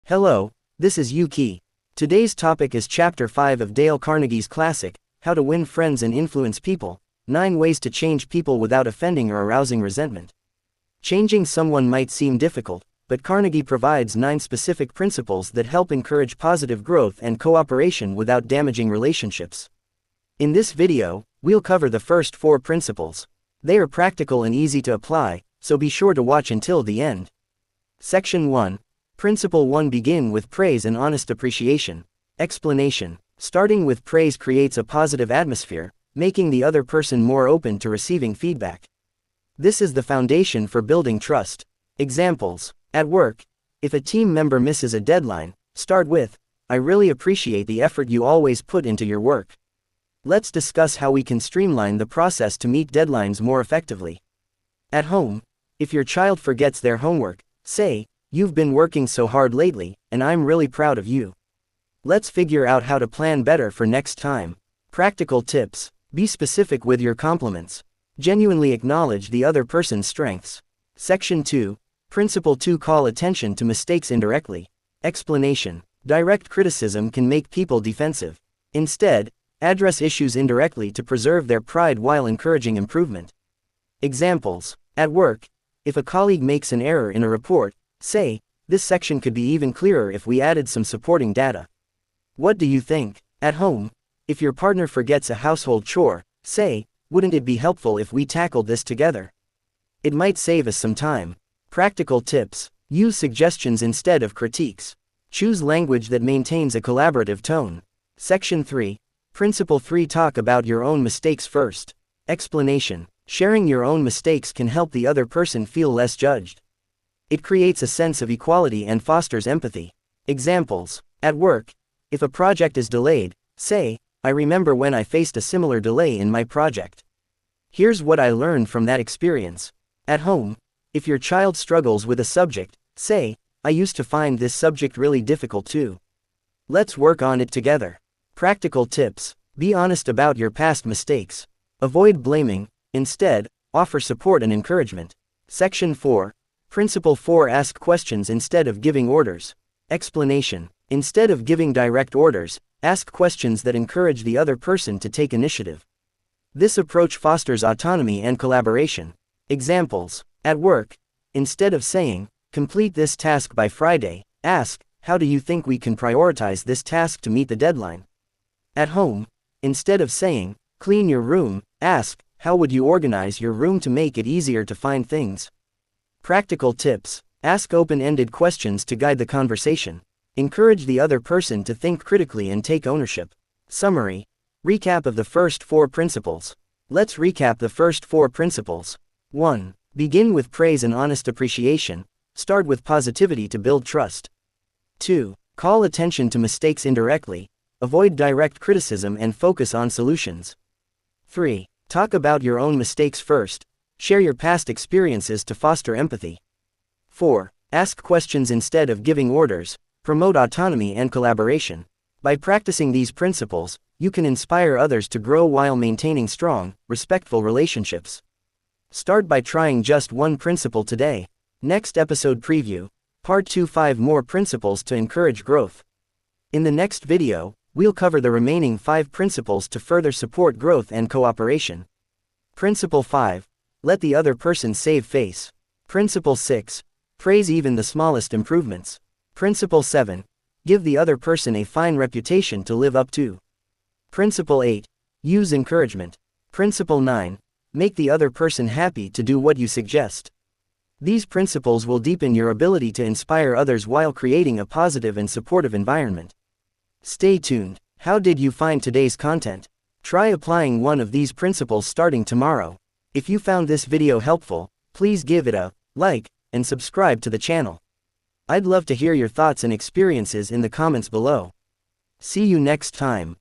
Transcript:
Hello, this is Yuki. Today's topic is Chapter 5 of Dale Carnegie's classic, How to Win Friends and Influence People, 9 Ways to Change People Without Offending or Arousing Resentment. Changing someone might seem difficult, but Carnegie provides 9 specific principles that help encourage positive growth and cooperation without damaging relationships. In this video, we'll cover the first 4 principles. They are practical and easy to apply, so be sure to watch until the end. Section 1. Principle 1. Begin with praise and honest appreciation. Explanation. Starting with praise creates a positive atmosphere, making the other person more open to receiving feedback. This is the foundation for building trust. Examples. At work, if a team member misses a deadline, start with, "I really appreciate the effort you always put into your work. Let's discuss how we can streamline the process to meet deadlines more effectively." At home, if your child forgets their homework, say, "You've been working so hard lately, and I'm really proud of you. Let's figure out how to plan better for next time." Practical tips. Be specific with your compliments. Genuinely acknowledge the other person's strengths. Section 2. Principle 2. Call attention to mistakes indirectly. Explanation. Direct criticism can make people defensive. Instead, address issues indirectly to preserve their pride while encouraging improvement. Examples. At work, if a colleague makes an error in a report, say, "This section could be even clearer if we added some supporting data. What do you think?" At home, if your partner forgets a household chore, say, "Wouldn't it be helpful if we tackled this together? It might save us some time." Practical tips. Use suggestions instead of critiques. Choose language that maintains a collaborative tone. Section 3. Principle 3. Talk about your own mistakes first. Explanation. Sharing your own mistakes can help the other person feel less judged. It creates a sense of equality and fosters empathy. Examples. At work, if a project is delayed, say, "I remember when I faced a similar delay in my project. Here's what I learned from that experience." At home, if your child struggles with a subject, say, "I used to find this subject really difficult too. Let's work on it together." Practical tips. Be honest about your past mistakes. Avoid blaming, instead, offer support and encouragement. Section 4. Principle 4. Ask questions instead of giving orders. Explanation. Instead of giving direct orders, ask questions that encourage the other person to take initiative. This approach fosters autonomy and collaboration. Examples. At work, instead of saying, "Complete this task by Friday," ask, "How do you think we can prioritize this task to meet the deadline?" At home, instead of saying, "Clean your room," ask, "How would you organize your room to make it easier to find things?" Practical tips. Ask open-ended questions to guide the conversation. Encourage the other person to think critically and take ownership. Summary. Recap of the first 4 principles. Let's recap the first 4 principles. 1. Begin with praise and honest appreciation. Start with positivity to build trust. 2. Call attention to mistakes indirectly. Avoid direct criticism and focus on solutions. 3. Talk about your own mistakes first. Share your past experiences to foster empathy. 4. Ask questions instead of giving orders. Promote autonomy and collaboration. By practicing these principles, you can inspire others to grow while maintaining strong, respectful relationships. Start by trying just one principle today. Next episode preview. Part 2. 5 more principles to encourage growth. In the next video, we'll cover the remaining 5 principles to further support growth and cooperation. Principle 5. Let the other person save face. Principle 6. Praise even the smallest improvements. Principle 7. Give the other person a fine reputation to live up to. Principle 8. Use encouragement. Principle 9. Make the other person happy to do what you suggest. These principles will deepen your ability to inspire others while creating a positive and supportive environment. Stay tuned. How did you find today's content? Try applying one of these principles starting tomorrow. If you found this video helpful, please give it a like and subscribe to the channel. I'd love to hear your thoughts and experiences in the comments below. See you next time.